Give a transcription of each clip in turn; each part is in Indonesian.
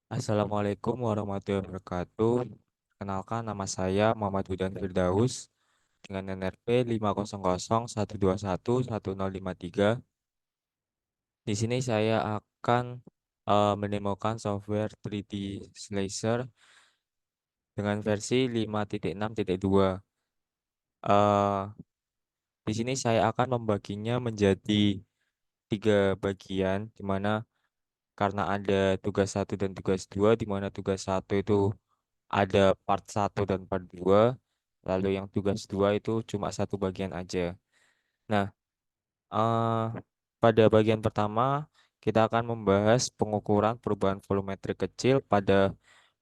Assalamualaikum warahmatullahi wabarakatuh. Kenalkan nama saya Muhammad Hudan Firdaus dengan NRP 50012110553. Di sini saya akan menemukan software 3D Slicer dengan versi 5.6.2. Eh, di sini saya akan membaginya menjadi 3 bagian, di mana karena ada tugas 1 dan tugas 2, di mana tugas 1 itu ada part 1 dan part 2, lalu yang tugas 2 itu cuma satu bagian aja. Nah, eh, pada bagian pertama kita akan membahas pengukuran perubahan volumetrik kecil pada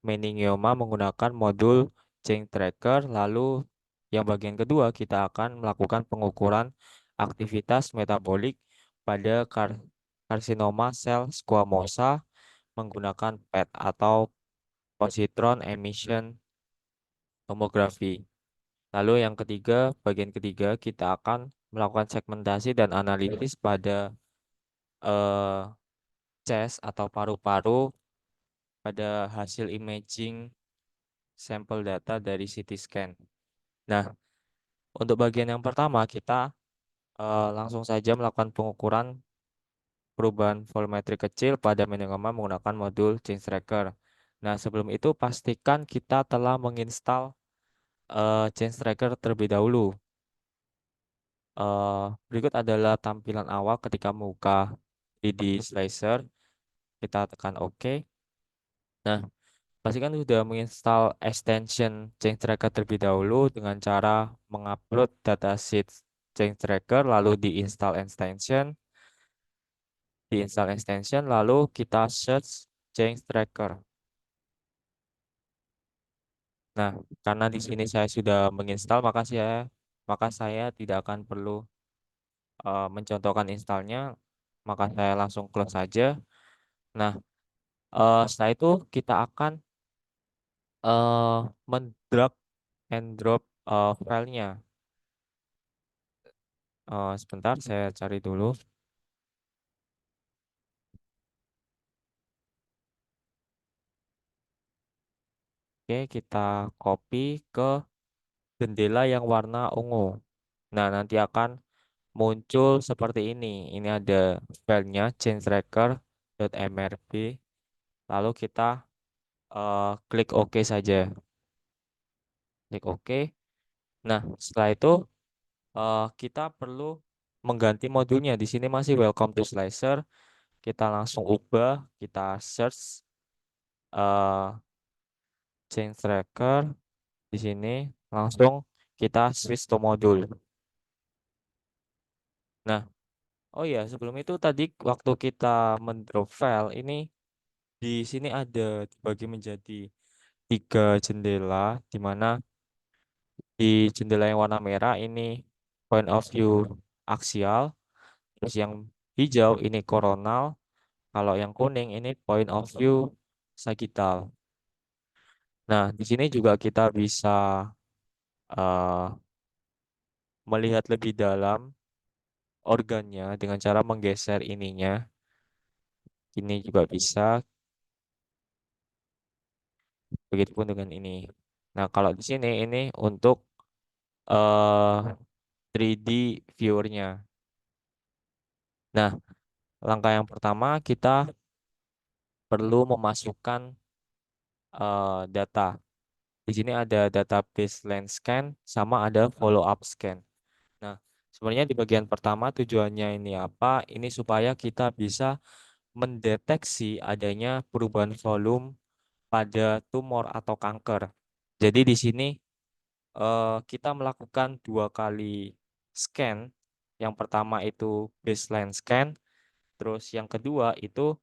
meningioma menggunakan modul change tracker. Lalu yang bagian kedua kita akan melakukan pengukuran aktivitas metabolik pada karsinoma sel squamosa menggunakan PET atau positron emission tomografi. Lalu yang ketiga, bagian ketiga kita akan melakukan segmentasi dan analisis pada eh, chest atau paru-paru pada hasil imaging sampel data dari CT scan. Nah, untuk bagian yang pertama kita langsung saja melakukan pengukuran perubahan volumetrik kecil pada meningioma menggunakan modul change tracker. Nah, sebelum itu pastikan kita telah menginstal change tracker terlebih dahulu. Berikut adalah tampilan awal ketika membuka 3D Slicer. Kita tekan OK. Nah, pastikan sudah menginstal extension Change Tracker terlebih dahulu dengan cara mengupload datasheet Change Tracker, lalu diinstal extension, lalu kita search Change Tracker. Nah, karena di sini saya sudah menginstal, maka saya tidak akan perlu mencontohkan installnya, maka saya langsung close saja. Nah, setelah itu kita akan mendrag and drop filenya. Sebentar, saya cari dulu. Oke, kita copy ke jendela yang warna ungu. Nah, nanti akan muncul seperti ini. Ini ada filenya changetracker.mrb. Lalu kita klik OK saja. Klik OK. Nah, setelah itu kita perlu mengganti modulnya. Di sini masih welcome to slicer. Kita langsung ubah, kita search eh change tracker di sini, langsung kita switch to modul. Nah, oh ya, sebelum itu tadi waktu kita mendrop file ini, di sini ada dibagi menjadi 3 jendela, di mana di jendela yang warna merah ini point of view aksial, terus yang hijau ini koronal, kalau yang kuning ini point of view sagittal. Nah, di sini juga kita bisa eh, melihat lebih dalam organnya dengan cara menggeser ininya. Ini juga bisa, begitupun dengan ini. Nah, kalau di sini ini untuk eh 3D viewernya. Nah, langkah yang pertama kita perlu memasukkan data. Di sini ada data baseline scan sama ada follow up scan. Nah, sebenarnya di bagian pertama tujuannya ini apa? Ini supaya kita bisa mendeteksi adanya perubahan volume pada tumor atau kanker. Jadi di sini kita melakukan 2 kali scan. Yang pertama itu baseline scan, terus yang kedua itu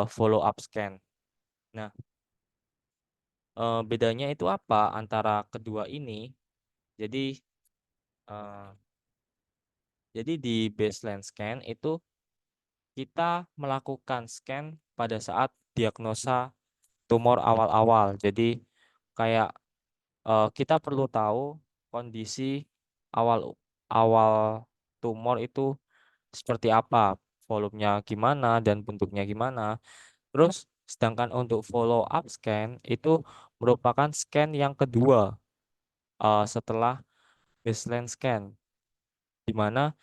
follow up scan. Nah, bedanya itu apa antara kedua ini? Jadi eh, jadi di baseline scan itu kita melakukan scan pada saat diagnosa tumor awal-awal. Jadi kayak kita perlu tahu kondisi awal awal tumor itu seperti apa, volumenya gimana dan bentuknya gimana. Terus Sedangkan untuk follow up scan itu merupakan scan yang kedua setelah baseline scan, di mana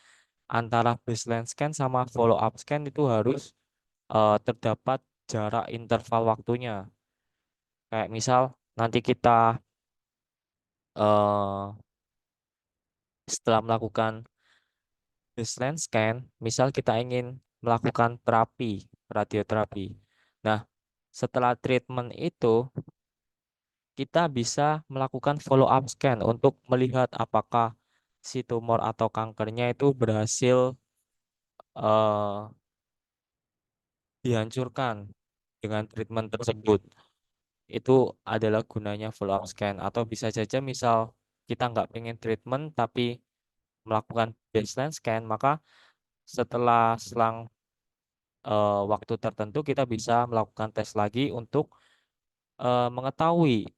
antara baseline scan sama follow up scan itu harus terdapat jarak interval waktunya. Kayak misal nanti kita eh, setelah melakukan baseline scan, misal kita ingin melakukan terapi, radioterapi. Nah, setelah treatment itu kita bisa melakukan follow up scan untuk melihat apakah si tumor atau kankernya itu berhasil eh, dihancurkan dengan treatment tersebut. Itu adalah gunanya follow up scan. Atau bisa saja misal kita nggak pengen treatment tapi melakukan baseline scan, maka setelah selang waktu tertentu kita bisa melakukan tes lagi untuk mengetahui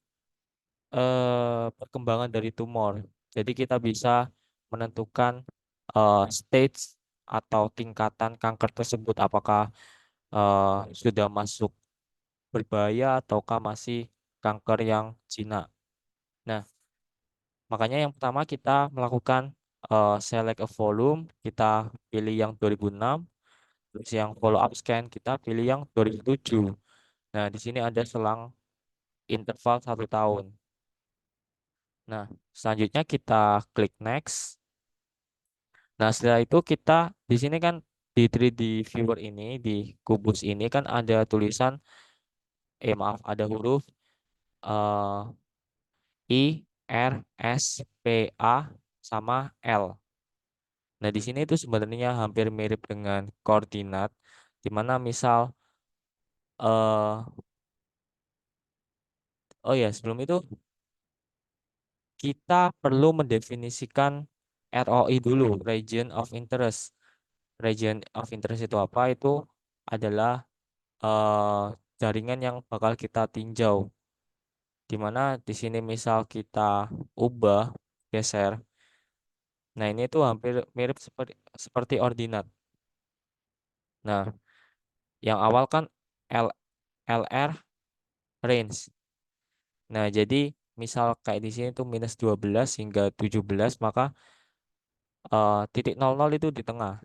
perkembangan dari tumor. Jadi kita bisa menentukan stage atau tingkatan kanker tersebut, apakah sudah masuk berbahaya ataukah masih kanker yang jinak. Nah, makanya yang pertama kita melakukan select a volume, kita pilih yang 2006, terus yang follow up scan kita pilih yang 2007. Nah, di sini ada selang interval 1 tahun. Nah, selanjutnya kita klik next. Nah, setelah itu kita di sini kan di 3D viewer ini, di kubus ini kan ada tulisan, maaf, ada huruf eh, I, R, S, P, A, sama L. Nah, di sini itu sebenarnya hampir mirip dengan koordinat, di mana misal, oh ya, sebelum itu kita perlu mendefinisikan ROI dulu, region of interest. Region of interest itu apa? Itu adalah eh, jaringan yang bakal kita tinjau. Di mana di sini misal kita ubah, geser. Nah, ini tuh hampir mirip seperti ordinat. Nah, yang awal kan L, LR range. Nah, jadi misal kayak di sini tuh -12 hingga 17, maka titik 00 itu di tengah.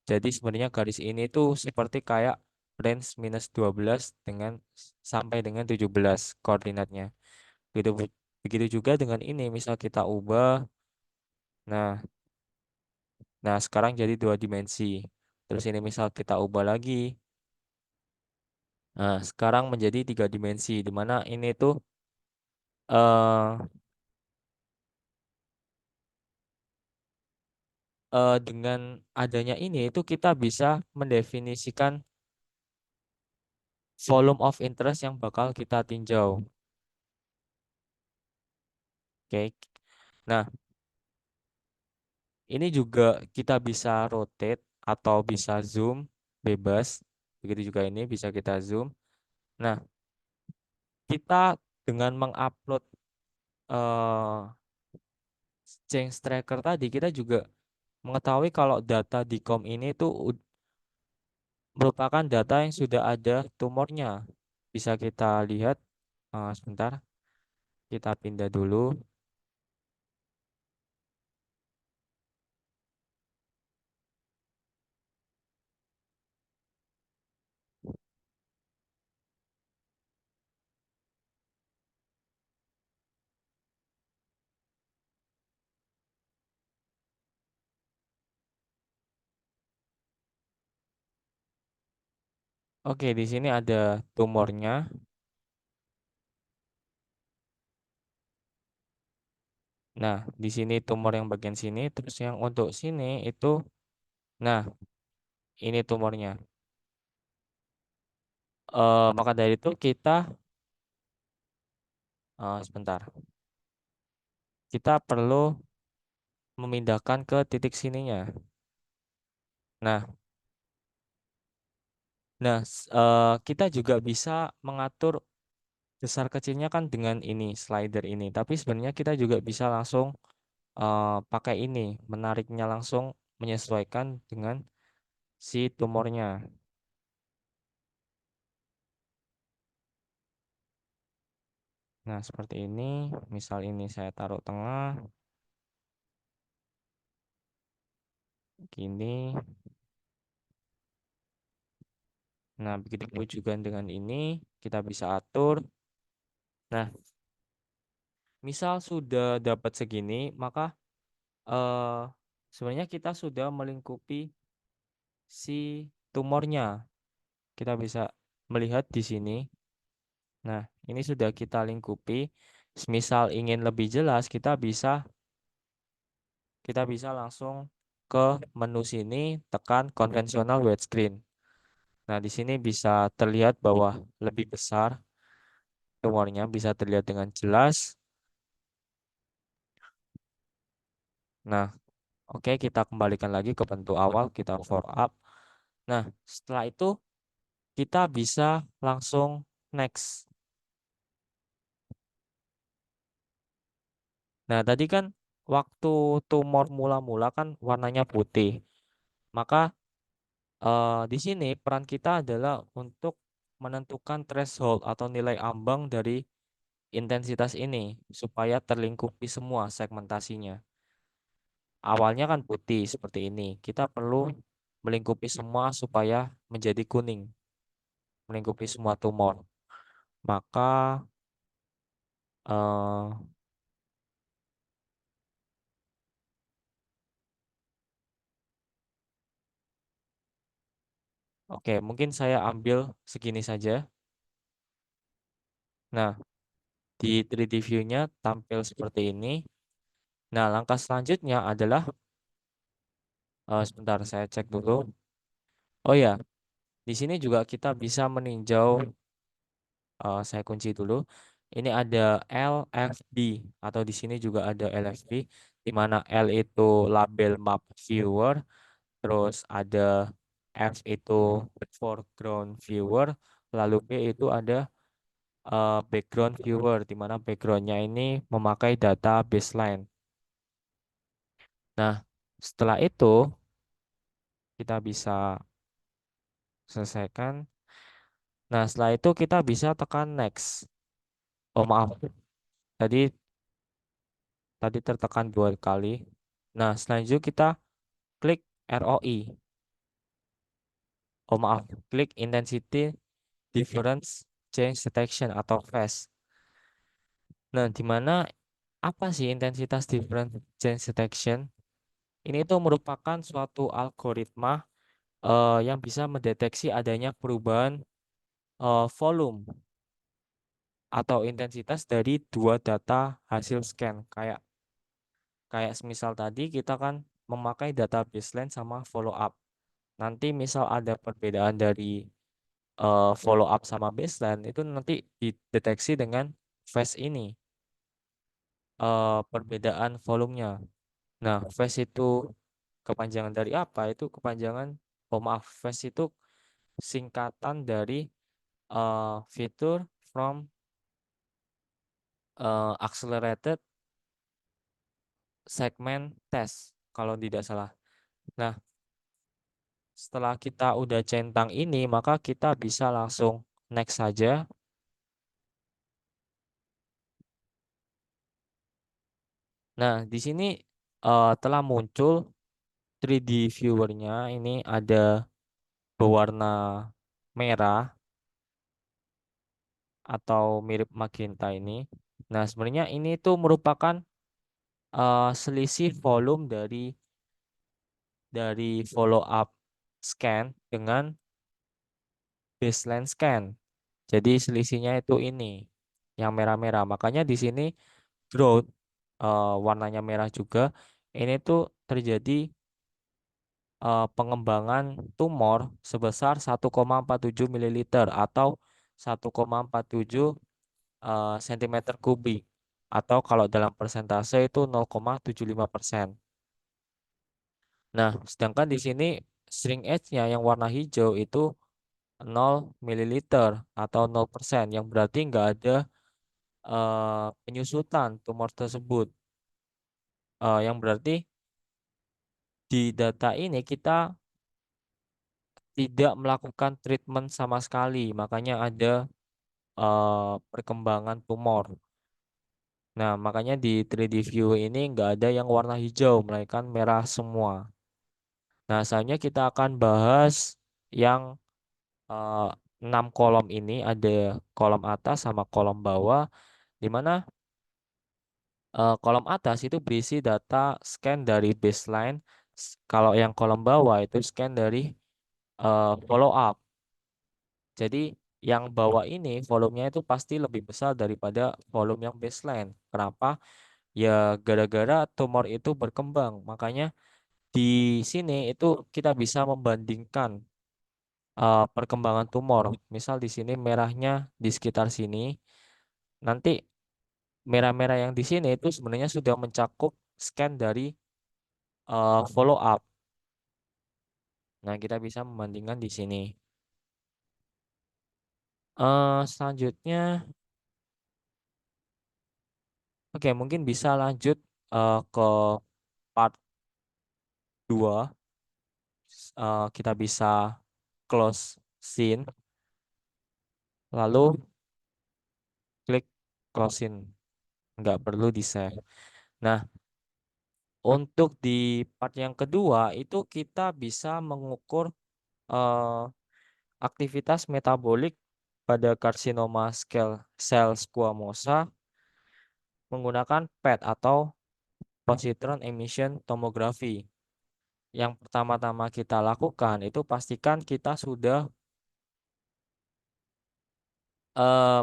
Jadi sebenarnya garis ini tuh seperti kayak range -12 dengan sampai dengan 17 koordinatnya. Begitu begitu juga dengan ini, misal kita ubah. Nah, nah sekarang jadi 2 dimensi. Terus ini misal kita ubah lagi. Nah, sekarang menjadi 3 dimensi, di mana ini tuh eh dengan adanya ini itu kita bisa mendefinisikan volume of interest yang bakal kita tinjau. Oke. Nah, ini juga kita bisa rotate atau bisa zoom bebas. Begitu juga ini bisa kita zoom. Nah, kita dengan mengupload eh change tracker tadi, kita juga mengetahui kalau data di COM ini itu merupakan data yang sudah ada tumornya. Bisa kita lihat, sebentar, kita pindah dulu. Oke, di sini ada tumornya. Nah, di sini tumor yang bagian sini, terus yang untuk sini itu, nah, ini tumornya. Maka dari itu kita, sebentar, kita perlu memindahkan ke titik sininya. Nah, nah, kita juga bisa mengatur besar kecilnya kan dengan ini slider ini. Tapi sebenarnya kita juga bisa langsung pakai ini, menariknya langsung menyesuaikan dengan si tumornya. Nah, seperti ini. Misal ini saya taruh tengah, gini. Nah, begitu juga dengan ini, kita bisa atur. Nah, misal sudah dapat segini, maka eh, sebenarnya kita sudah melingkupi si tumornya. Kita bisa melihat di sini. Nah, ini sudah kita lingkupi. Misal ingin lebih jelas, kita bisa langsung ke menu sini, tekan konvensional widescreen. Nah, di sini bisa terlihat bahwa lebih besar tumornya, bisa terlihat dengan jelas. Nah, oke, kita kembalikan lagi ke bentuk awal, kita for up. Nah, setelah itu kita bisa langsung next. Nah, tadi kan waktu tumor mula-mula kan warnanya putih. Maka di sini peran kita adalah untuk menentukan threshold atau nilai ambang dari intensitas ini supaya terlingkupi semua segmentasinya. Awalnya kan putih seperti ini. Kita perlu melingkupi semua supaya menjadi kuning, melingkupi semua tumor. Maka eh, oke, mungkin saya ambil segini saja. Nah, di 3D view-nya tampil seperti ini. Nah, langkah selanjutnya adalah sebentar saya cek dulu. Oh ya, di sini juga kita bisa meninjau, saya kunci dulu. Ini ada LFB atau di sini juga ada LFB, di mana L itu label map viewer, terus ada F itu foreground viewer, lalu B itu ada background viewer, di mana backgroundnya ini memakai data baseline. Nah, setelah itu kita bisa selesaikan. Nah, setelah itu kita bisa tekan next. Oh maaf, tadi tadi tertekan 2 kali. Nah, selanjutnya kita klik ROI. Oh maaf, klik Intensity Difference Change Detection atau FAST. Nah, di mana apa sih intensitas difference change detection? Ini itu merupakan suatu algoritma yang bisa mendeteksi adanya perubahan volume atau intensitas dari dua data hasil scan. Kayak kayak semisal tadi kita kan memakai data baseline sama follow up. Nanti misal ada perbedaan dari follow up sama baseline itu nanti dideteksi dengan phase ini, perbedaan volumenya. Nah, phase itu kepanjangan dari apa? Itu kepanjangan, oh maaf, phase itu singkatan dari fitur from accelerated segment test kalau tidak salah. Nah, setelah kita udah centang ini, maka kita bisa langsung next saja. Nah, di sini telah muncul 3D viewernya. Ini ada berwarna merah atau mirip magenta ini. Nah, sebenarnya ini tuh merupakan selisih volume dari follow up scan dengan baseline scan. Jadi selisihnya itu ini yang merah-merah. Makanya di sini growth warnanya merah juga. Ini tuh terjadi pengembangan tumor sebesar 1,47 ml atau 1,47 cm kubik atau kalau dalam persentase itu 0,75%. Nah, sedangkan di sini shrink edge-nya yang warna hijau itu 0 ml atau 0% yang berarti nggak ada penyusutan tumor tersebut. Yang berarti di data ini kita tidak melakukan treatment sama sekali, makanya ada perkembangan tumor. Nah, makanya di 3D view ini nggak ada yang warna hijau, melainkan merah semua. Nah, selanjutnya kita akan bahas yang eh, 6 kolom ini, ada kolom atas sama kolom bawah, di mana kolom atas itu berisi data scan dari baseline. Kalau yang kolom bawah itu scan dari follow up. Jadi yang bawah ini volumenya itu pasti lebih besar daripada volume yang baseline. Kenapa? Ya gara-gara tumor itu berkembang. Makanya di sini itu kita bisa membandingkan perkembangan tumor. Misal di sini merahnya di sekitar sini. Nanti merah-merah yang di sini itu sebenarnya sudah mencakup scan dari follow up. Nah, kita bisa membandingkan di sini. Selanjutnya, oke, mungkin bisa lanjut ke part 2. Kita bisa close scene, lalu klik closing. Nggak perlu di save. Nah, untuk di part yang kedua itu kita bisa mengukur eh, aktivitas metabolik pada karsinoma sel squamosa menggunakan PET atau positron emission tomography. Yang pertama-tama kita lakukan itu pastikan kita sudah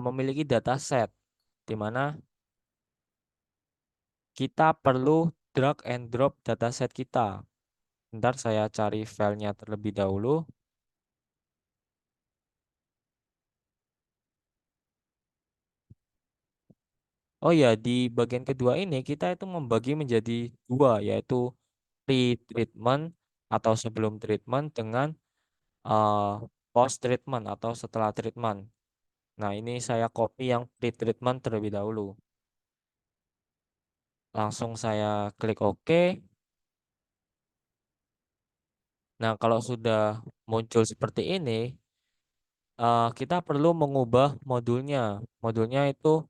memiliki dataset di mana kita perlu drag and drop dataset kita. Bentar saya cari filenya terlebih dahulu. Oh ya, di bagian kedua ini kita itu membagi menjadi dua, yaitu pre-treatment atau sebelum treatment dengan uh, post-treatment atau setelah treatment. Nah, ini saya copy yang pre-treatment terlebih dahulu. Langsung saya klik OK. Nah, kalau sudah muncul seperti ini, kita perlu mengubah modulnya. Modulnya itu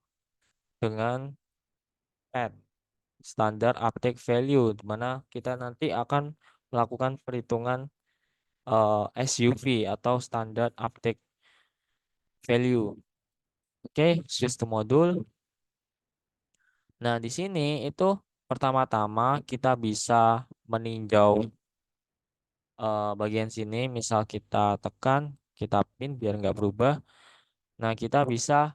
dengan add standar uptake value, di mana kita nanti akan melakukan perhitungan SUV atau standar uptake value. Oke, switch to modul. Nah, di sini itu pertama-tama kita bisa meninjau bagian sini. Misal kita tekan, kita pin biar nggak berubah. Nah, kita bisa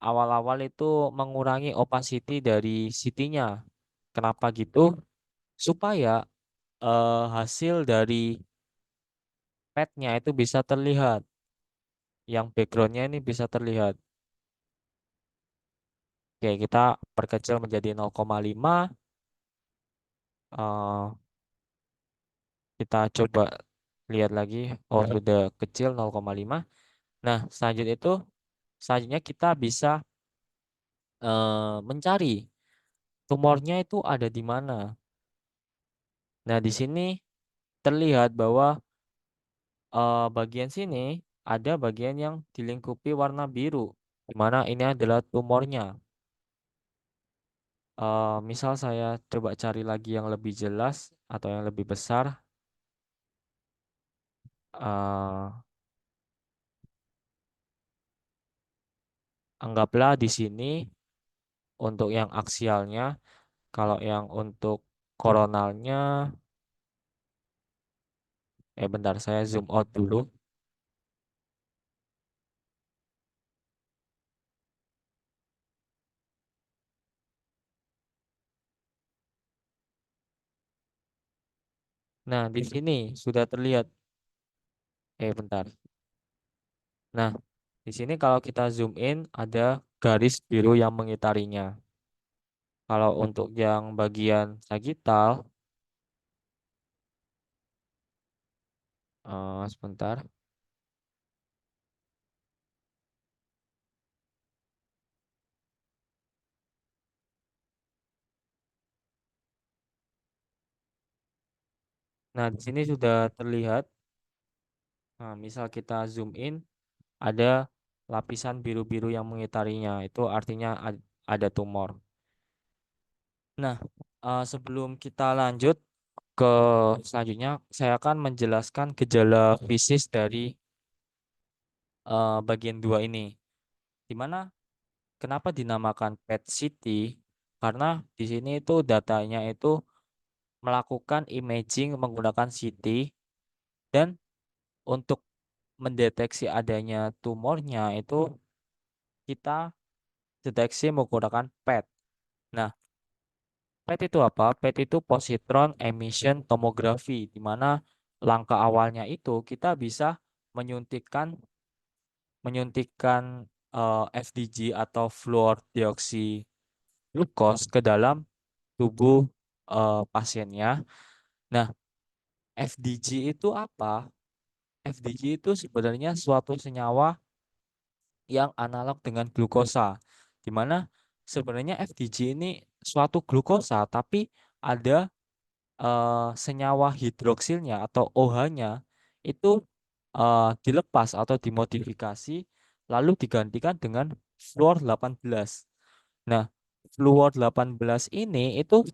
awal-awal itu mengurangi opacity dari CT-nya. Kenapa gitu? Supaya hasil dari pad-nya itu bisa terlihat. Yang backgroundnya ini bisa terlihat. Oke, kita perkecil menjadi 0,5. eh, kita coba lihat lagi. Oh, sudah kecil 0,5. Nah, selanjutnya kita bisa mencari tumornya itu ada di mana. Nah, di sini terlihat bahwa bagian sini ada bagian yang dilingkupi warna biru, di mana ini adalah tumornya. Misal saya coba cari lagi yang lebih jelas atau yang lebih besar. eh, Anggaplah di sini untuk yang aksialnya, kalau yang untuk koronalnya, bentar saya zoom out dulu. Nah, di sini sudah terlihat. Bentar. Nah, di sini kalau kita zoom in ada garis biru yang mengitarinya. Kalau untuk yang bagian sagital, sebentar. Nah, di sini sudah terlihat. Nah, misal kita zoom in, ada lapisan biru-biru yang mengitarinya. Itu artinya ada tumor. Nah, sebelum kita lanjut ke selanjutnya, saya akan menjelaskan gejala fisis dari bagian 2 ini. Di mana kenapa dinamakan PET CT? Karena di sini itu datanya itu melakukan imaging menggunakan CT, dan untuk mendeteksi adanya tumornya itu kita deteksi menggunakan PET. Nah, PET itu apa? PET itu positron emission tomography, di mana langkah awalnya itu kita bisa menyuntikkan menyuntikkan FDG atau fluor dioksi glukos ke dalam tubuh pasiennya. Nah, FDG itu apa? FDG itu sebenarnya suatu senyawa yang analog dengan glukosa, di mana sebenarnya FDG ini suatu glukosa, tapi ada senyawa hidroksilnya atau OH-nya itu dilepas atau dimodifikasi lalu digantikan dengan fluor 18. Nah, fluor 18 ini itu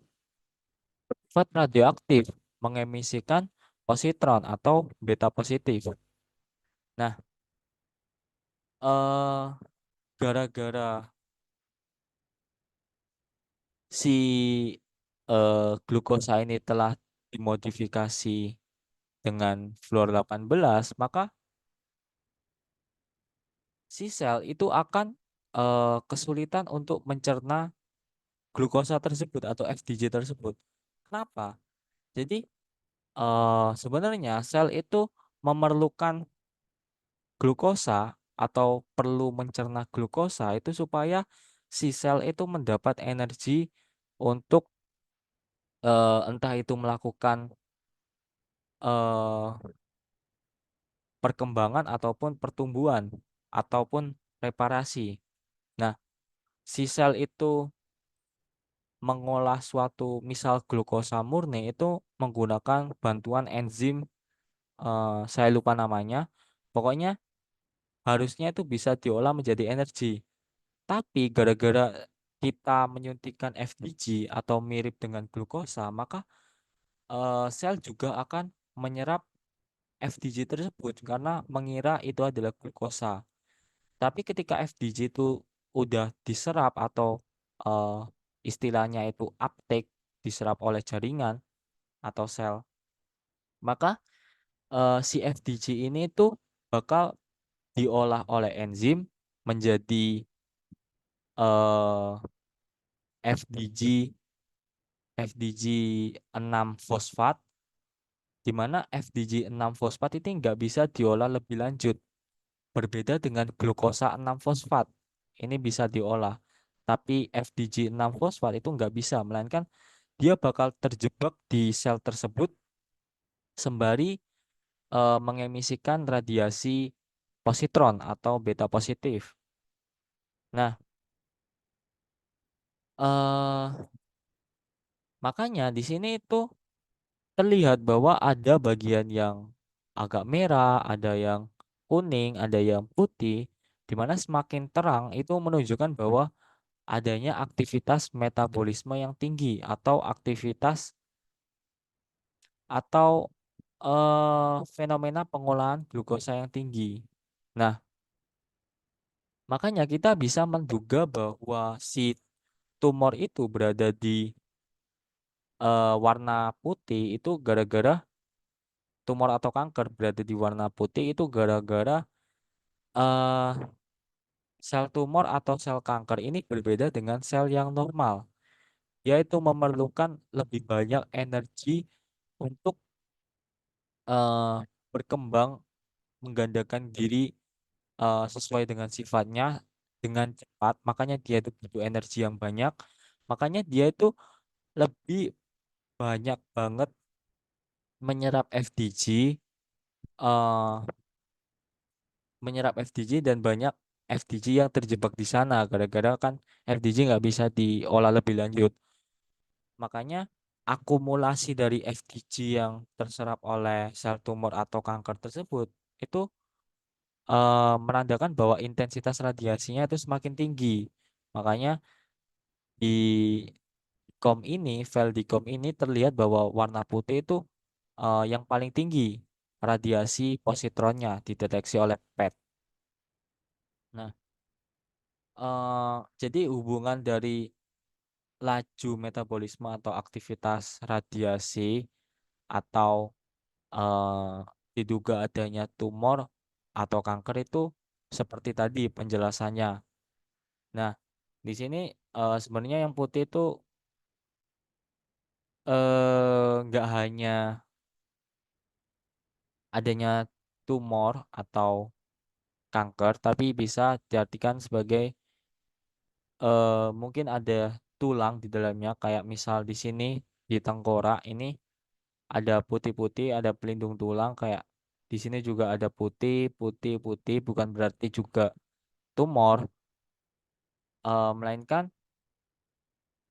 bersifat radioaktif, mengemisikan positron atau beta positif. Nah, eh gara-gara si glukosa ini telah dimodifikasi dengan fluor 18, maka si sel itu akan kesulitan untuk mencerna glukosa tersebut atau FDG tersebut. Kenapa? Jadi sebenarnya sel itu memerlukan glukosa atau perlu mencerna glukosa itu supaya si sel itu mendapat energi untuk entah itu melakukan eh, perkembangan ataupun pertumbuhan ataupun reparasi. Nah, si sel itu mengolah suatu misal glukosa murni itu menggunakan bantuan enzim, saya lupa namanya. Pokoknya harusnya itu bisa diolah menjadi energi. Tapi gara-gara kita menyuntikkan FDG atau mirip dengan glukosa, maka sel juga akan menyerap FDG tersebut karena mengira itu adalah glukosa. Tapi ketika FDG itu udah diserap atau eh, istilahnya itu uptake, diserap oleh jaringan atau sel, maka si FDG ini tuh bakal diolah oleh enzim menjadi eh, FDG FDG 6 fosfat, di mana FDG 6 fosfat itu nggak bisa diolah lebih lanjut. Berbeda dengan glukosa 6 fosfat, ini bisa diolah. Tapi FDG 6 fosfat itu nggak bisa, melainkan dia bakal terjebak di sel tersebut sembari mengemisikan radiasi positron atau beta positif. Nah, eh makanya di sini itu terlihat bahwa ada bagian yang agak merah, ada yang kuning, ada yang putih, di mana semakin terang itu menunjukkan bahwa adanya aktivitas metabolisme yang tinggi atau aktivitas atau fenomena pengolahan glukosa yang tinggi. Nah, makanya kita bisa menduga bahwa si tumor itu berada di warna putih itu gara-gara tumor atau kanker berada di warna putih itu gara-gara eh sel tumor atau sel kanker ini berbeda dengan sel yang normal, yaitu memerlukan lebih banyak energi untuk eh, berkembang, menggandakan diri sesuai dengan sifatnya dengan cepat. Makanya dia itu butuh energi yang banyak. Makanya dia itu lebih banyak banget menyerap FDG, eh, dan banyak FDG yang terjebak di sana gara-gara kan FDG nggak bisa diolah lebih lanjut. Makanya akumulasi dari FDG yang terserap oleh sel tumor atau kanker tersebut itu menandakan bahwa intensitas radiasinya itu semakin tinggi. Makanya di file di COM ini terlihat bahwa warna putih itu yang paling tinggi radiasi positronnya dideteksi oleh PET. Nah, jadi hubungan dari laju metabolisme atau aktivitas radiasi atau eh, diduga adanya tumor atau kanker itu seperti tadi penjelasannya. Nah, di sini sebenarnya yang putih itu nggak hanya adanya tumor atau kanker, tapi bisa diartikan sebagai mungkin ada tulang di dalamnya, kayak misal di sini di tengkorak ini ada putih-putih, ada pelindung tulang, kayak di sini juga ada putih, putih, putih, bukan berarti juga tumor, melainkan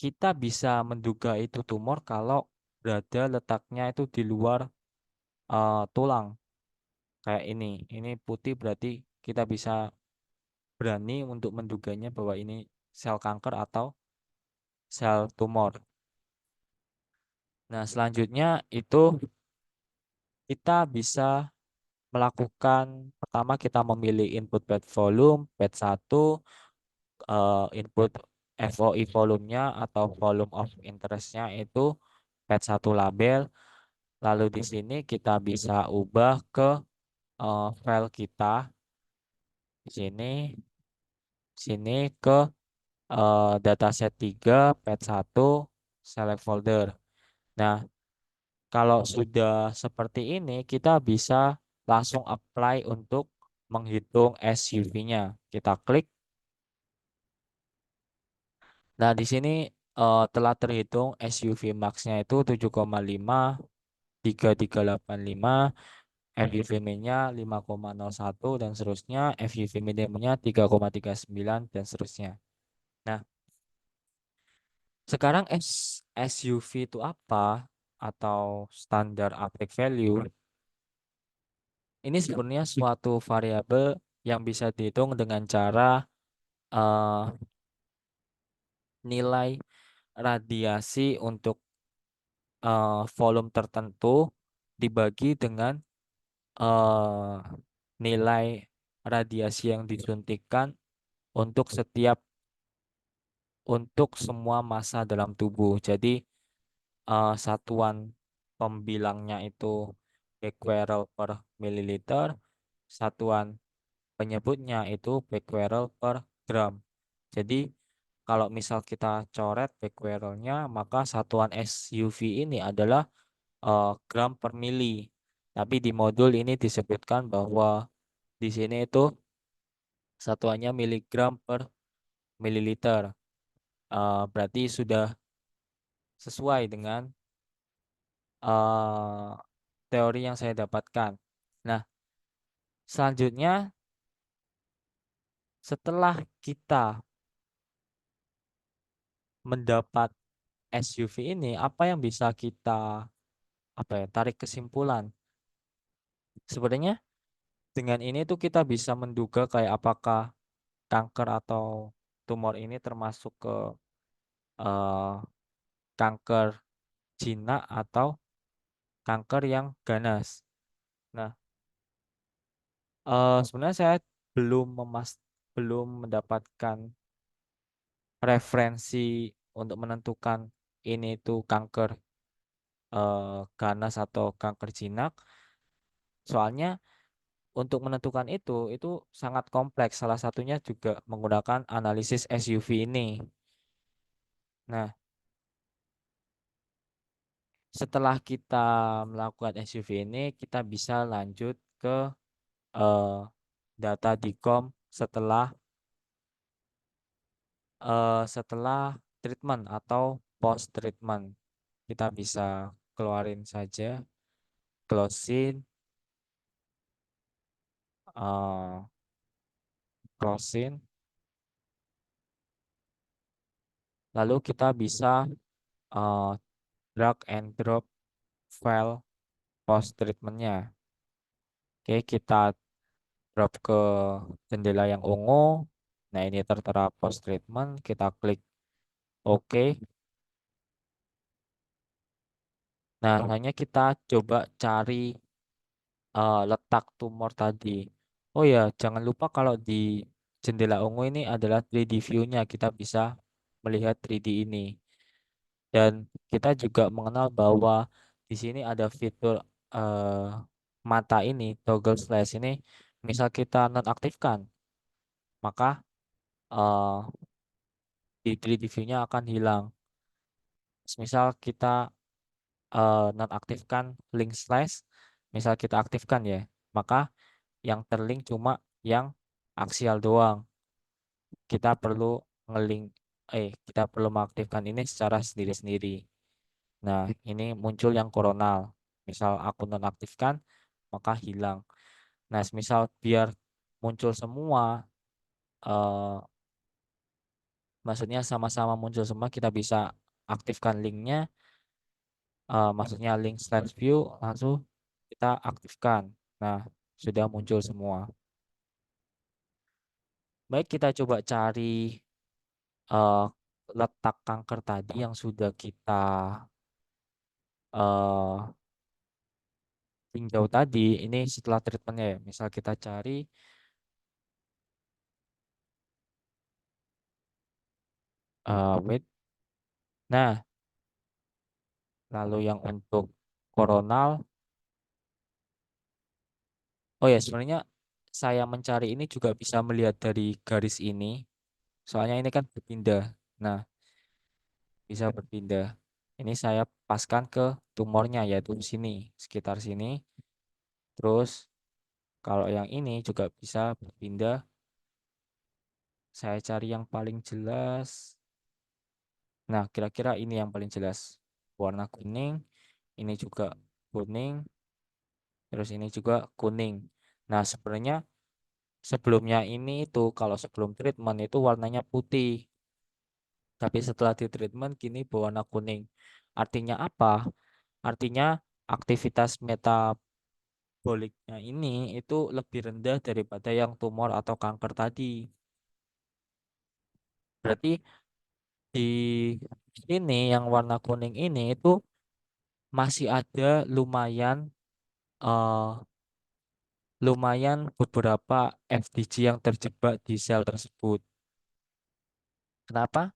kita bisa menduga itu tumor kalau berada letaknya itu di luar tulang. Kayak ini putih berarti kita bisa berani untuk menduganya bahwa ini sel kanker atau sel tumor. Nah, selanjutnya itu kita bisa melakukan, pertama kita memilih input pad volume, pad 1, input FOI volumenya atau volume of interestnya itu pad 1 label. Lalu di sini kita bisa ubah ke file kita di sini ke dataset 3 pad 1 select folder. Nah, kalau sudah seperti ini kita bisa langsung apply untuk menghitung SUV-nya. Kita klik. Nah, di sini telah terhitung SUV max-nya itu 7,5, 3385, FUV min-nya 5,01 dan seterusnya, FUV minimumnya 3,39 dan seterusnya. Nah, sekarang SUV itu apa atau standar uptake value? Ini sebenarnya suatu variabel yang bisa dihitung dengan cara eh, nilai radiasi untuk volume tertentu dibagi dengan eh, nilai radiasi yang disuntikkan untuk untuk semua massa dalam tubuh. Jadi satuan pembilangnya itu becquerel per mililiter, satuan penyebutnya itu becquerel per gram. Jadi kalau misal kita coret becquerelnya, maka satuan SUV ini adalah gram per mili. Tapi di modul ini disebutkan bahwa di sini itu satuannya miligram per mililiter. Berarti sudah sesuai dengan eh, teori yang saya dapatkan. Nah, selanjutnya setelah kita mendapat SUV ini, apa yang bisa kita tarik kesimpulan? Sebenarnya dengan ini tuh kita bisa menduga kayak apakah kanker atau tumor ini termasuk ke eh, kanker jinak atau kanker yang ganas. Nah, sebenarnya saya belum mendapatkan referensi untuk menentukan ini tuh kanker ganas atau kanker jinak. Soalnya untuk menentukan itu sangat kompleks. Salah satunya juga menggunakan analisis SUV ini. Nah, setelah kita melakukan SUV ini, kita bisa lanjut ke eh, data DICOM setelah treatment atau post treatment. Kita bisa keluarin saja, closing, eh, closing, lalu kita bisa eh, drag and drop file post treatmentnya. Oke, kita drop ke jendela yang ungu. Nah, ini tertera post treatment. Kita klik Oke. Nah, hanya kita coba cari letak tumor tadi. Oh ya, jangan lupa kalau di jendela ungu ini adalah 3D view-nya. Kita bisa melihat 3D ini. Dan kita juga mengenal bahwa di sini ada fitur eh, mata ini, toggle flash ini. Misal kita nonaktifkan, maka eh, di 3D view-nya akan hilang. Misal kita nonaktifkan link slash, misal kita aktifkan ya, maka yang terlink cuma yang aksial doang. Kita perlu ngelink kita perlu mengaktifkan ini secara sendiri-sendiri. Nah, ini muncul yang koronal. Misal aku nonaktifkan, maka hilang. Nah, misal biar muncul semua, eh, maksudnya sama-sama muncul semua, kita bisa aktifkan linknya, maksudnya link slash view, langsung kita aktifkan. Nah, sudah muncul semua. Baik, kita coba cari eh, letak kanker tadi yang sudah kita eh, tinjau tadi. Ini setelah treatmentnya ya. Misal kita cari wait. Nah, lalu yang untuk koronal, oh ya sebenarnya saya mencari ini juga bisa melihat dari garis ini. Soalnya ini kan berpindah. Nah, bisa berpindah. Ini saya paskan ke tumornya yaitu di sini, sekitar sini. Terus kalau yang ini juga bisa berpindah. Saya cari yang paling jelas. Nah, kira-kira ini yang paling jelas. Warna kuning, ini juga kuning, terus ini juga kuning. Nah, sebenarnya sebelumnya ini itu kalau sebelum treatment itu warnanya putih, tapi setelah di treatment kini berwarna kuning. Artinya apa? Artinya aktivitas metaboliknya ini itu lebih rendah daripada yang tumor atau kanker tadi. Berarti di sini yang warna kuning ini itu masih ada eh, lumayan beberapa FDG yang terjebak di sel tersebut. Kenapa?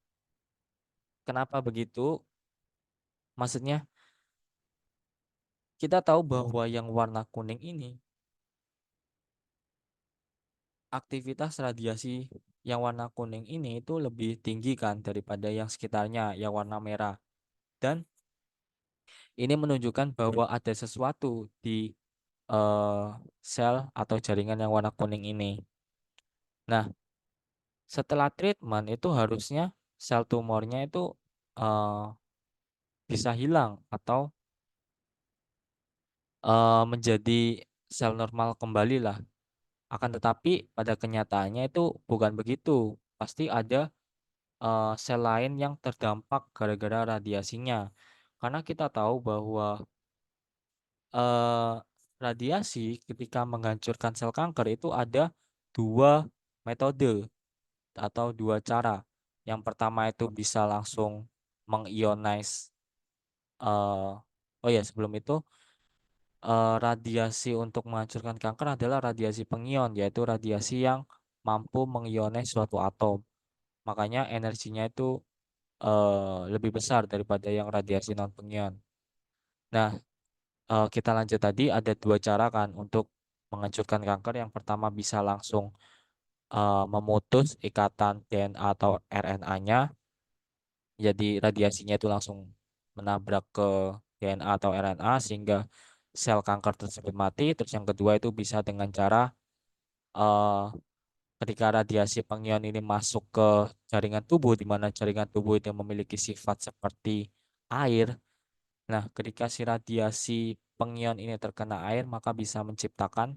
Kenapa begitu? Maksudnya kita tahu bahwa yang warna kuning ini aktivitas radiasi yang warna kuning ini itu lebih tinggi kan daripada yang sekitarnya yang warna merah. Dan ini menunjukkan bahwa ada sesuatu di eh, sel atau jaringan yang warna kuning ini. Nah, setelah treatment itu harusnya sel tumornya itu eh, bisa hilang atau menjadi sel normal kembali lah. Akan tetapi pada kenyataannya itu bukan begitu. Pasti ada sel lain yang terdampak gara-gara radiasinya. Karena kita tahu bahwa eh, radiasi ketika menghancurkan sel kanker itu ada dua metode atau dua cara. Yang pertama itu bisa langsung mengionize. eh oh ya, sebelum itu radiasi untuk menghancurkan kanker adalah radiasi pengion, yaitu radiasi yang mampu mengionis suatu atom. Makanya energinya itu lebih besar daripada yang radiasi non pengion. Nah, kita lanjut tadi ada dua cara kan untuk menghancurkan kanker. Yang pertama bisa langsung memutus ikatan DNA atau RNA-nya, jadi radiasinya itu langsung menabrak ke DNA atau RNA sehingga sel kanker tersebut mati. Terus yang kedua itu bisa dengan cara eh, ketika radiasi pengion ini masuk ke jaringan tubuh, di mana jaringan tubuh itu memiliki sifat seperti air. Nah, ketika si radiasi pengion ini terkena air, maka bisa menciptakan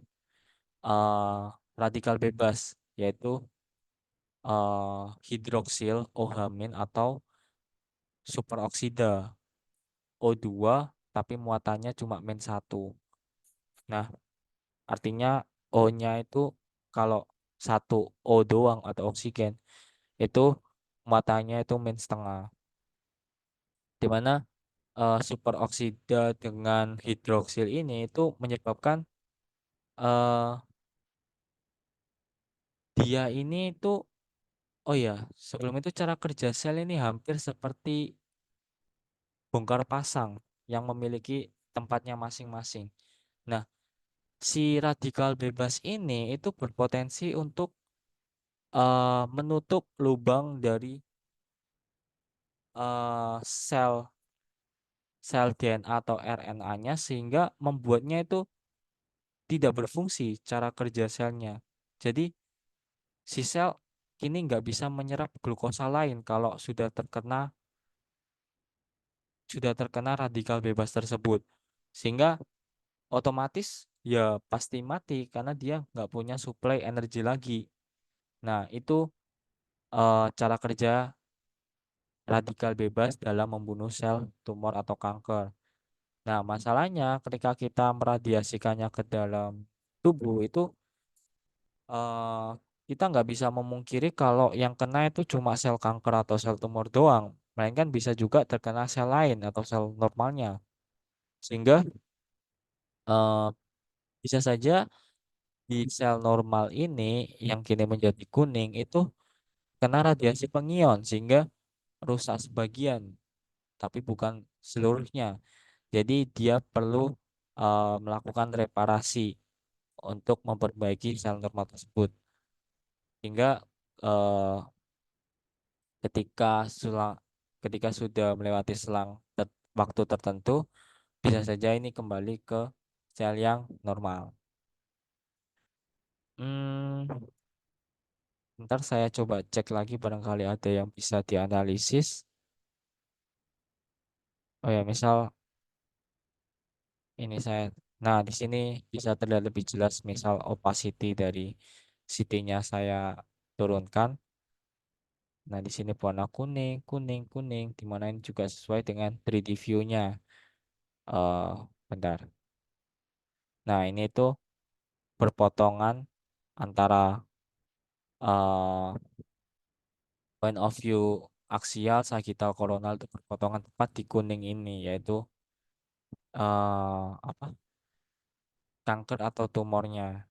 eh, radikal bebas, yaitu hidroksil OH- atau superoksida O2, tapi muatannya cuma -1. Nah, artinya O-nya itu kalau satu O doang atau oksigen itu muatannya itu -1/2. di mana superoksida dengan hidroksil ini itu menyebabkan eh, dia ini itu, oh ya, sebelum itu cara kerja sel ini hampir seperti bongkar pasang yang memiliki tempatnya masing-masing. Nah, si radikal bebas ini itu berpotensi untuk menutup lubang dari sel sel DNA atau RNA-nya sehingga membuatnya itu tidak berfungsi cara kerja selnya. Jadi si sel kini nggak bisa menyerap glukosa lain kalau sudah terkena radikal bebas tersebut. Sehingga otomatis ya pasti mati karena dia nggak punya suplai energi lagi. Nah, itu cara kerja radikal bebas dalam membunuh sel tumor atau kanker. Nah, masalahnya ketika kita meradiasikannya ke dalam tubuh itu eh, kita nggak bisa memungkiri kalau yang kena itu cuma sel kanker atau sel tumor doang, melainkan bisa juga terkena sel lain atau sel normalnya. Sehingga eh, bisa saja di sel normal ini yang kini menjadi kuning itu kena radiasi pengion sehingga rusak sebagian, tapi bukan seluruhnya. Jadi dia perlu melakukan reparasi untuk memperbaiki sel normal tersebut. Hingga eh, ketika sulang ketika sudah melewati waktu tertentu, bisa saja ini kembali ke sel yang normal. Hmm, Ntar saya coba cek lagi barangkali ada yang bisa dianalisis. Oh ya, misal ini saya, nah di sini bisa terlihat lebih jelas misal opacity dari CT-nya saya turunkan. Nah, di sini warna kuning, kuning, kuning, di mana ini juga sesuai dengan 3D view-nya. Bentar. Nah, ini tuh berpotongan antara eh, point of view aksial, sagittal, koronal itu berpotongan tepat di kuning ini, yaitu apa? Kanker atau tumornya.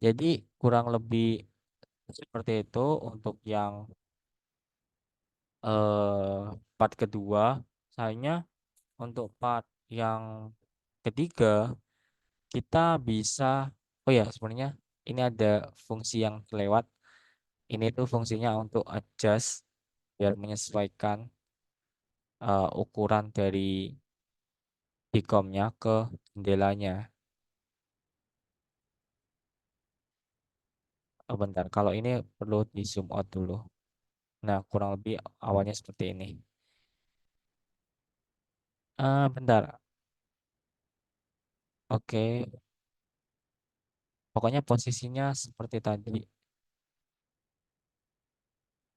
Jadi kurang lebih seperti itu untuk yang part kedua. Sayangnya untuk part yang ketiga kita bisa, oh ya sebenarnya ini ada fungsi yang kelewat. Ini tuh fungsinya untuk adjust biar menyesuaikan ukuran dari decomnya ke jendelanya. Oh, bentar, kalau ini perlu di zoom out dulu. Nah, kurang lebih awalnya seperti ini. Bentar, oke. Pokoknya posisinya seperti tadi.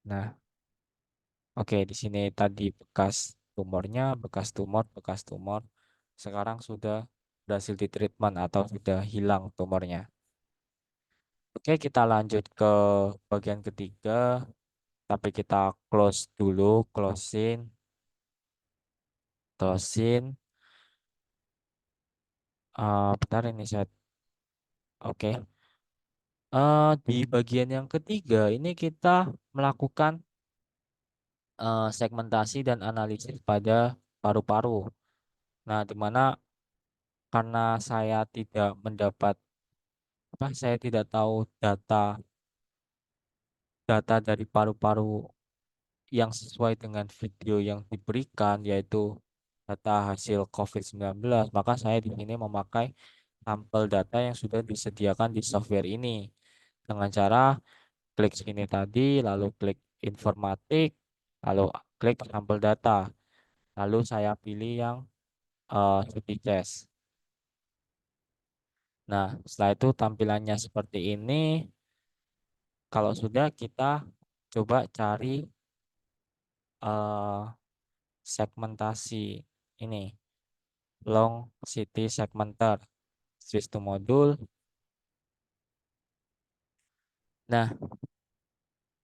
Nah, oke, di sini tadi bekas tumornya, bekas tumor. Sekarang sudah berhasil di treatment atau sudah hilang tumornya. Oke, kita lanjut ke bagian ketiga, tapi kita close dulu, closing. Bentar ini saya, oke. Di bagian yang ketiga ini kita melakukan segmentasi dan analisis pada paru-paru. Nah, di mana karena saya tidak tahu data dari paru-paru yang sesuai dengan video yang diberikan, yaitu data hasil COVID-19, maka saya di sini memakai sampel data yang sudah disediakan di software ini dengan cara klik sini tadi, lalu klik informatik, lalu klik sampel data, lalu saya pilih yang studi test. Nah, setelah itu tampilannya seperti ini. Kalau sudah, kita coba cari eh, segmentasi ini, long city segmenter, switch to modul. Nah,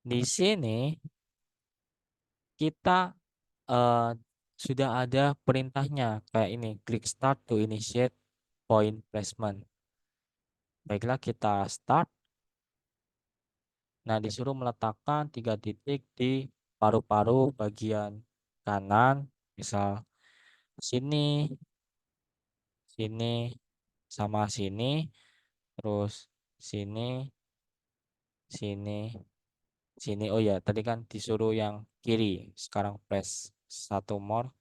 di sini kita eh, sudah ada perintahnya kayak ini, click start to initiate point placement. Baiklah, kita start. Nah, disuruh meletakkan 3 titik di paru-paru bagian kanan, misal sini, sini, sama sini, terus sini, sini, sini. Oh ya, tadi kan disuruh yang kiri. Sekarang press satu more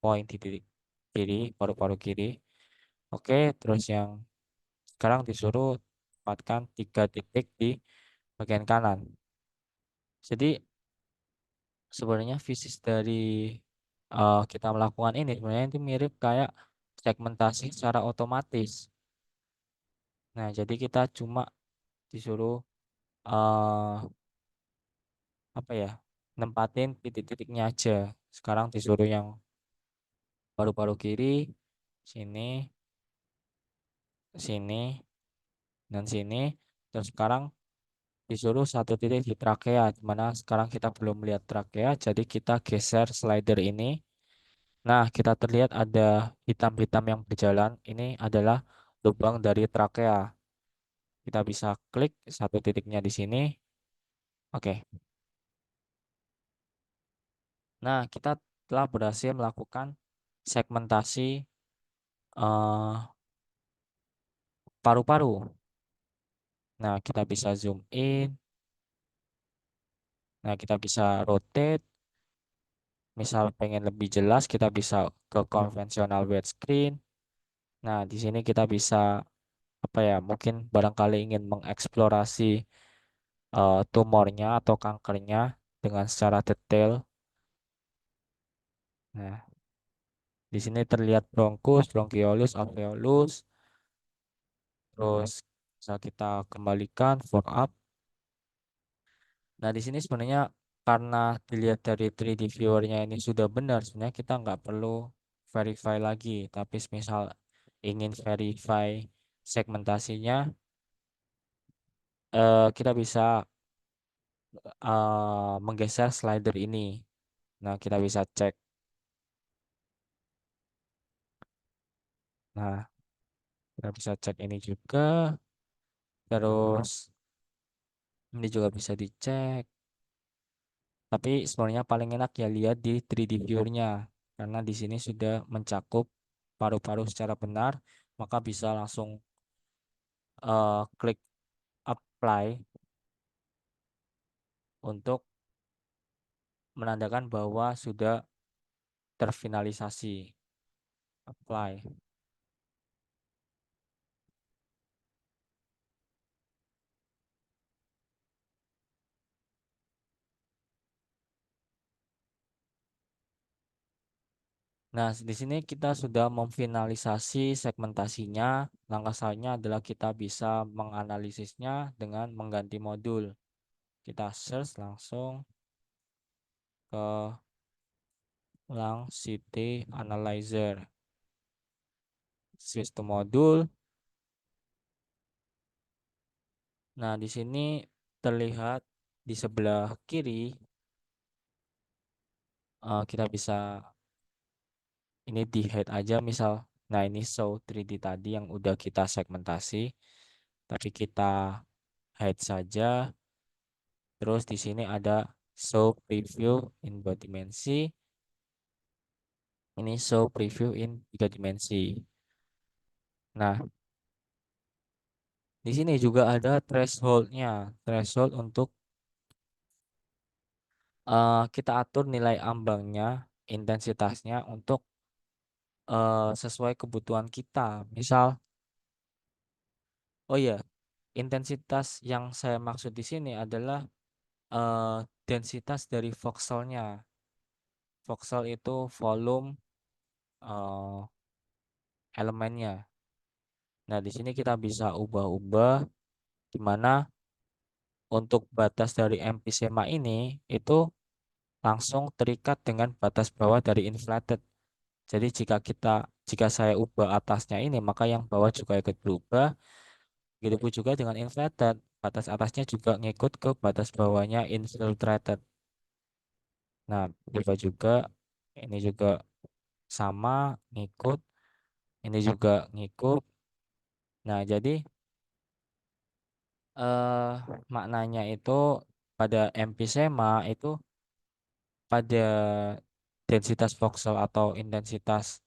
point di titik kiri, paru-paru kiri. Oke, terus yang sekarang disuruh tempatkan 3 titik di bagian kanan. Jadi sebenarnya fisik dari kita melakukan ini sebenarnya itu mirip kayak segmentasi secara otomatis. Nah, jadi kita cuma disuruh eh apa ya, nempatin titik-titiknya aja. Sekarang disuruh yang paru-paru kiri, sini, sini, dan sini. Terus sekarang disuruh 1 titik di trakea, dimana sekarang kita belum melihat trakea, jadi kita geser slider ini. Nah, kita terlihat ada hitam-hitam yang berjalan. Ini adalah lubang dari trakea. Kita bisa klik 1 titiknya di sini. Oke. Nah, kita telah berhasil melakukan segmentasi eh, paru-paru. Nah, kita bisa zoom in. Nah, kita bisa rotate. Misal pengen lebih jelas, kita bisa ke konvensional widescreen. Nah, di sini kita bisa apa ya? Mungkin barangkali ingin mengeksplorasi tumornya atau kankernya dengan secara detail. Nah, di sini terlihat bronkus, bronchiolus, alveolus. Terus bisa kita kembalikan for up. Nah, di sini sebenarnya karena dilihat dari 3D viewernya ini sudah benar, sebenarnya kita nggak perlu verify lagi. Tapi misal ingin verify segmentasinya, kita bisa menggeser slider ini. Nah, kita bisa cek. Nah, kita bisa cek ini juga. Terus ini juga bisa dicek. Tapi sebenarnya paling enak ya lihat di 3D viewer-nya karena di sini sudah mencakup paru-paru secara benar, maka bisa langsung klik apply untuk menandakan bahwa sudah terfinalisasi. Apply. Nah, di sini kita sudah memfinalisasi segmentasinya. Langkah selanjutnya adalah kita bisa menganalisisnya dengan mengganti modul. Kita search langsung ke Lung CT Analyzer. Switch to modul. Nah, di sini terlihat di sebelah kiri, kita bisa ini di head aja misal. Nah, ini show 3D tadi yang udah kita segmentasi, tapi kita hide saja. Terus di sini ada show preview in 2 dimensi. Ini show preview in 3 dimensi. Nah, di sini juga ada thresholdnya. Threshold untuk kita atur nilai ambangnya, intensitasnya untuk sesuai kebutuhan kita. Misal, oh ya, intensitas yang saya maksud di sini adalah densitas dari voxelnya. Voxel itu volume eh, elemennya. Nah, di sini kita bisa ubah-ubah di mana untuk batas dari emphysema ini itu langsung terikat dengan batas bawah dari inflated. Jadi jika saya ubah atasnya ini, maka yang bawah juga ikut berubah. Begitupun juga dengan inflated, batas atasnya juga ngikut ke batas bawahnya infiltrated. Nah, berubah juga. ini juga sama ngikut, ini juga ngikut. Nah, jadi eh maknanya itu pada emfisema itu pada densitas voxel atau intensitas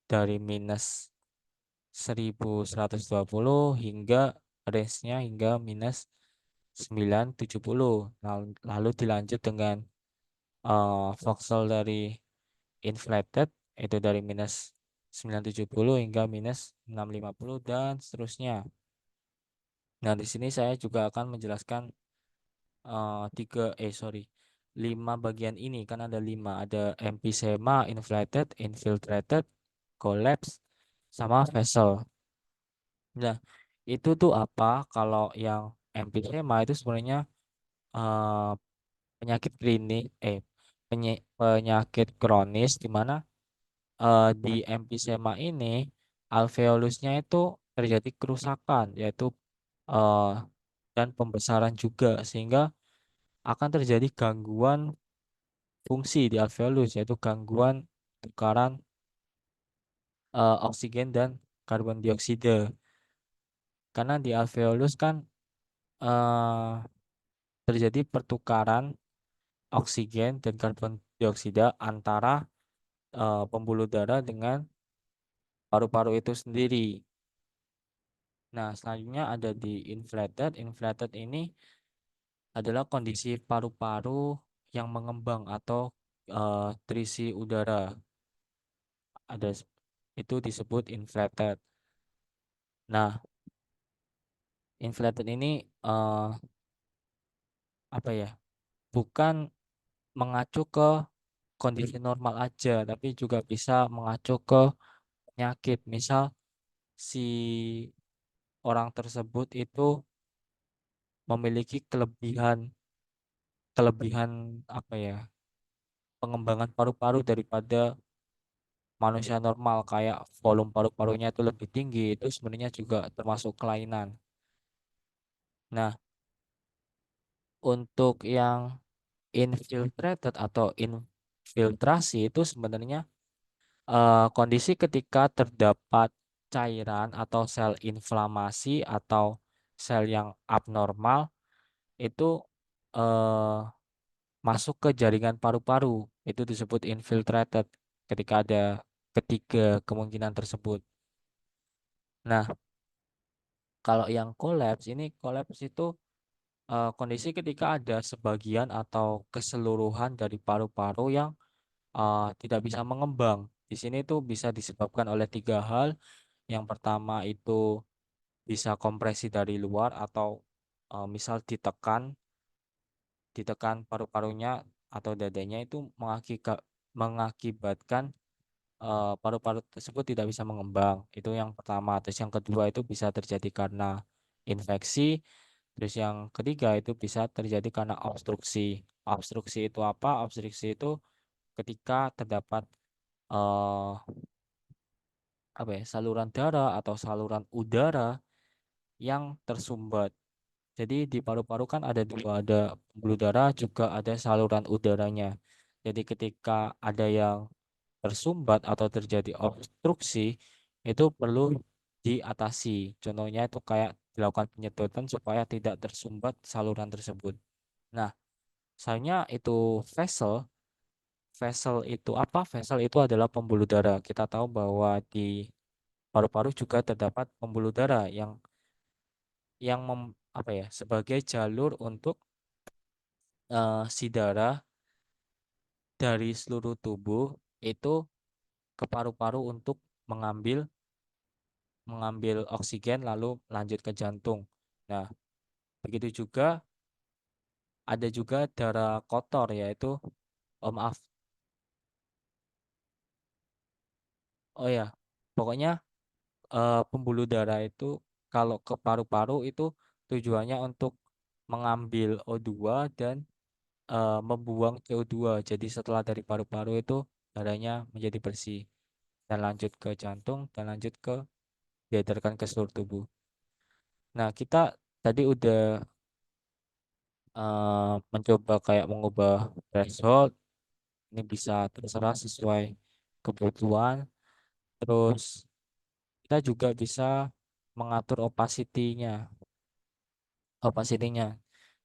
dari -1120 hingga range-nya hingga -970. Lalu dilanjut dengan voxel dari inflated itu dari -970 hingga -650 dan seterusnya. Nah, di sini saya juga akan menjelaskan sorry 5 bagian ini kan ada 5, ada emfisema, inflated, infiltrated, collapse, sama vessel. Nah, itu tuh apa? Kalau yang emfisema itu sebenarnya eh, penyakit klinik penyakit kronis di mana di emfisema ini alveolusnya itu terjadi kerusakan yaitu eh, dan pembesaran juga sehingga akan terjadi gangguan fungsi di alveolus yaitu gangguan tukaran oksigen dan karbon dioksida karena di alveolus kan eh, terjadi pertukaran oksigen dan karbon dioksida antara pembuluh darah dengan paru-paru itu sendiri. Nah, selanjutnya ada di inflated. Inflated ini adalah kondisi paru-paru yang mengembang atau terisi udara. Ada itu disebut inflated. Nah, inflated ini apa ya? Bukan mengacu ke kondisi normal aja, tapi juga bisa mengacu ke penyakit. Misal si orang tersebut itu memiliki kelebihan kelebihan apa ya? Pengembangan paru-paru daripada manusia normal kayak volume paru-parunya itu lebih tinggi itu sebenarnya juga termasuk kelainan. Nah, untuk yang infiltrated atau infiltrasi itu sebenarnya kondisi ketika terdapat cairan atau sel inflamasi atau sel yang abnormal itu eh, masuk ke jaringan paru-paru. Itu disebut infiltrated ketika ada ketiga kemungkinan tersebut. Nah, kalau yang kolaps itu kondisi ketika ada sebagian atau keseluruhan dari paru-paru yang tidak bisa mengembang. Di sini tuh bisa disebabkan oleh tiga hal. Yang pertama itu bisa kompresi dari luar atau misal ditekan paru-parunya atau dadanya itu mengakibatkan paru-paru tersebut tidak bisa mengembang. Itu yang pertama. Terus yang kedua itu bisa terjadi karena infeksi. Terus yang ketiga itu bisa terjadi karena obstruksi. Obstruksi itu apa? Obstruksi itu ketika terdapat eh, apa ya, saluran darah atau saluran udara yang tersumbat. Jadi di paru-paru kan ada dua, ada pembuluh darah juga ada saluran udaranya. Jadi ketika ada yang tersumbat atau terjadi obstruksi itu perlu diatasi. Contohnya itu kayak dilakukan penyedotan supaya tidak tersumbat saluran tersebut. Nah, misalnya itu vessel. Vessel itu apa? Vessel itu adalah pembuluh darah. Kita tahu bahwa di paru-paru juga terdapat pembuluh darah apa ya, sebagai jalur untuk si darah dari seluruh tubuh itu ke paru-paru untuk mengambil mengambil oksigen lalu lanjut ke jantung. Nah, begitu juga ada juga darah kotor yaitu maaf. Oh ya, pokoknya pembuluh darah itu kalau ke paru-paru itu tujuannya untuk mengambil O2 dan membuang CO2. Jadi setelah dari paru-paru itu darahnya menjadi bersih dan lanjut ke jantung dan lanjut ke diedarkan ke seluruh tubuh. Nah, kita tadi udah mencoba kayak mengubah threshold, Ini bisa terserah sesuai kebutuhan. Terus kita juga bisa mengatur opacity-nya,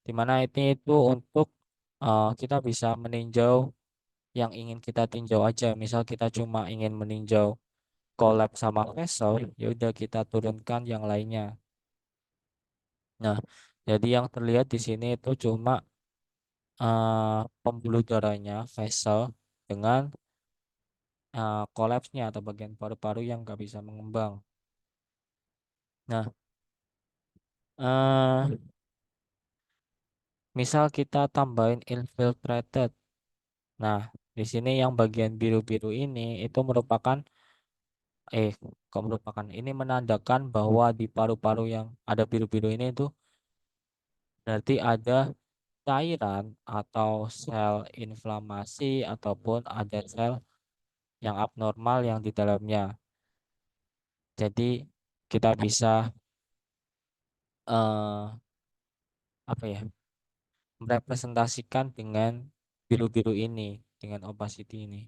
di mana ini itu untuk kita bisa meninjau yang ingin kita tinjau aja. Misal kita cuma ingin meninjau collab sama vessel, ya udah kita turunkan yang lainnya. Nah, jadi yang terlihat di sini itu cuma pembuluh darahnya vessel dengan collapse-nya atau bagian paru-paru yang nggak bisa mengembang. Nah, eh misal kita tambahin infiltrated. Nah, di sini yang bagian biru-biru ini itu merupakan eh kok merupakan ini menandakan bahwa di paru-paru yang ada biru-biru ini itu berarti ada cairan atau sel inflamasi ataupun ada sel yang abnormal yang di dalamnya. Jadi kita bisa eh apa ya, merepresentasikan dengan biru-biru ini, dengan opacity ini.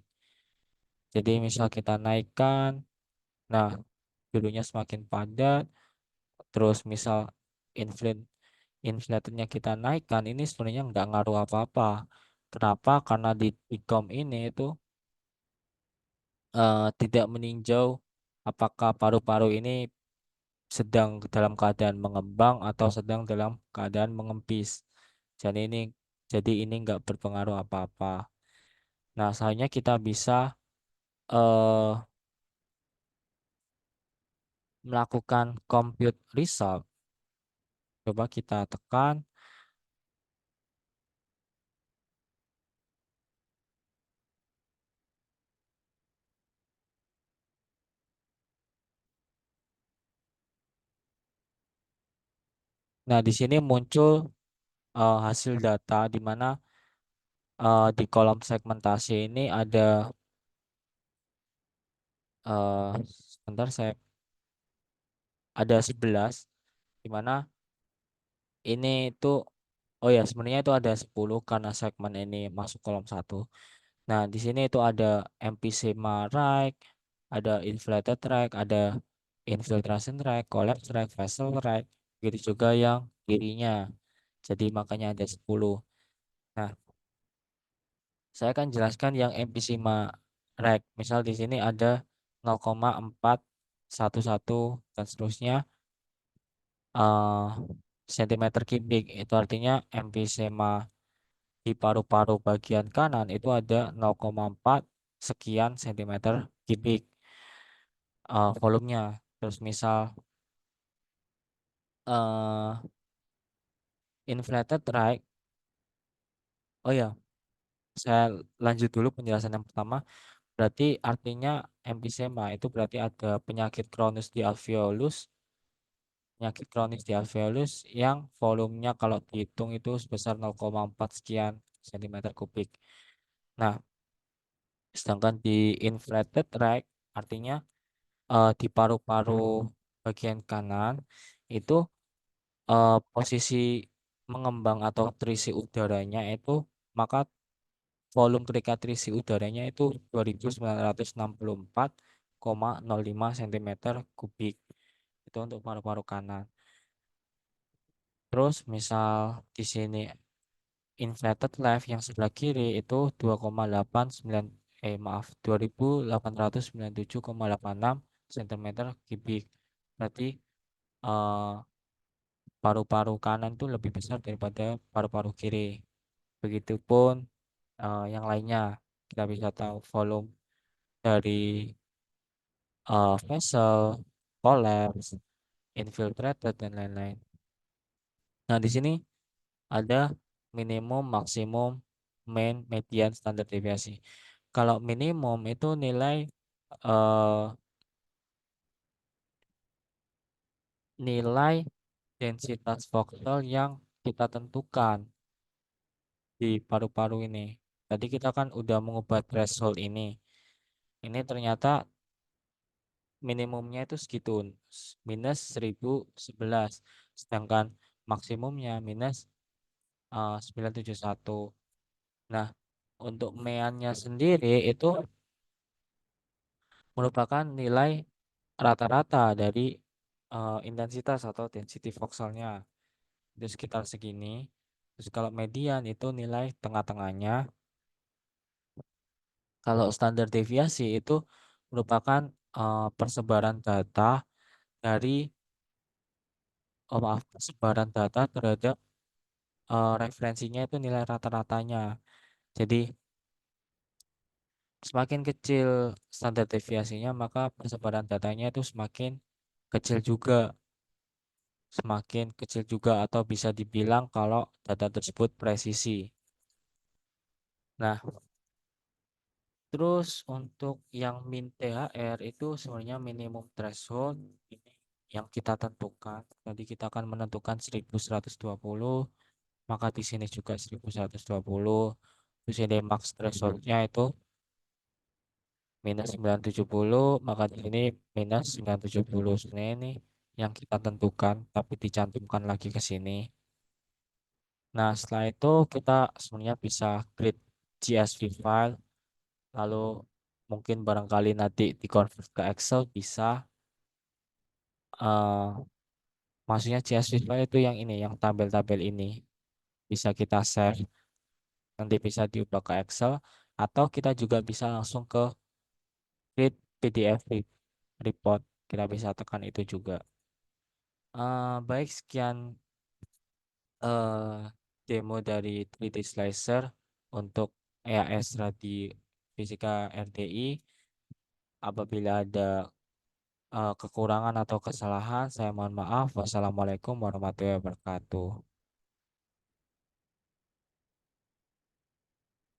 Jadi misal kita naikkan, nah birunya semakin padat. Terus misal inflate inflatornya kita naikkan, ini sebenarnya nggak ngaruh apa-apa. Kenapa? Karena di Icom ini itu tidak meninjau apakah paru-paru ini sedang dalam keadaan mengembang atau sedang dalam keadaan mengempis. Jadi ini nggak berpengaruh apa-apa. Nah, selanjutnya kita bisa eh, melakukan compute result. Coba kita tekan. Nah, di sini muncul hasil data di mana di kolom segmentasi ini sebentar saya ada 11, di mana ini itu oh ya sebenarnya itu ada 10 karena segmen ini masuk kolom satu. Nah, di sini itu ada emphysema right, ada inflated right, ada infiltration right, collapse right, vessel right, begitu juga yang kirinya. Jadi makanya ada 10. Nah, saya akan jelaskan yang emphysema right. Misal di sini ada 0,411 dan seterusnya sentimeter kubik. Itu artinya emphysema di paru-paru bagian kanan itu ada 0,4 sekian sentimeter kubik volumenya. Terus misal uh, inflated right, oh ya, saya lanjut dulu penjelasan yang pertama. Berarti artinya emphysema itu berarti ada penyakit kronis di alveolus yang volumenya kalau dihitung itu sebesar 0,4 sekian sentimeter kubik. Nah, sedangkan di inflated right artinya di paru-paru bagian kanan itu posisi mengembang atau terisi udaranya itu, maka volume ketika terisi udaranya itu 2964,05 cm kubik. Itu untuk paru-paru kanan. Terus misal di sini inflated left yang sebelah kiri itu 2,89 maaf 2897,86 cm kubik. Berarti eh, paru-paru kanan tuh lebih besar daripada paru-paru kiri. Begitupun yang lainnya. Kita bisa tahu volume dari vessel, collapse, infiltrated dan lain-lain. Nah, di sini ada minimum, maksimum, mean, median, standar deviasi. Kalau minimum itu eh, nilai densitas voxel yang kita tentukan di paru-paru ini. Tadi kita kan udah mengubah threshold ini. Ini ternyata minimumnya itu segitu, minus 1011. Sedangkan maksimumnya minus 971. Nah, Untuk meannya sendiri itu merupakan nilai rata-rata dari intensitas atau density vokselnya itu sekitar segini. Terus kalau median itu nilai tengah-tengahnya. Kalau standar deviasi itu merupakan persebaran data dari persebaran data terhadap referensinya itu nilai rata-ratanya. Jadi semakin kecil standar deviasinya maka persebaran datanya itu kecil juga, semakin kecil juga atau bisa dibilang kalau data tersebut presisi. Nah, terus untuk yang min THR itu sebenarnya minimum threshold ini yang kita tentukan. Tadi kita akan menentukan 1120, maka di sini juga 1120. Terus ini max thresholdnya itu minus 970, maka di sini minus 970. Sebenarnya ini yang kita tentukan, tapi dicantumkan lagi ke sini. Nah, setelah itu kita sebenarnya bisa create CSV file, lalu mungkin barangkali nanti dikonvert ke Excel bisa. eh Maksudnya CSV file itu yang ini, yang tabel-tabel ini bisa kita save, nanti bisa diubah ke Excel, atau kita juga bisa langsung ke create PDF report, kita bisa tekan itu juga. Baik, sekian eh, demo dari 3D Slicer untuk EAS Radi Fisika RDI. Apabila ada kekurangan atau kesalahan, saya mohon maaf. Wassalamualaikum warahmatullahi wabarakatuh.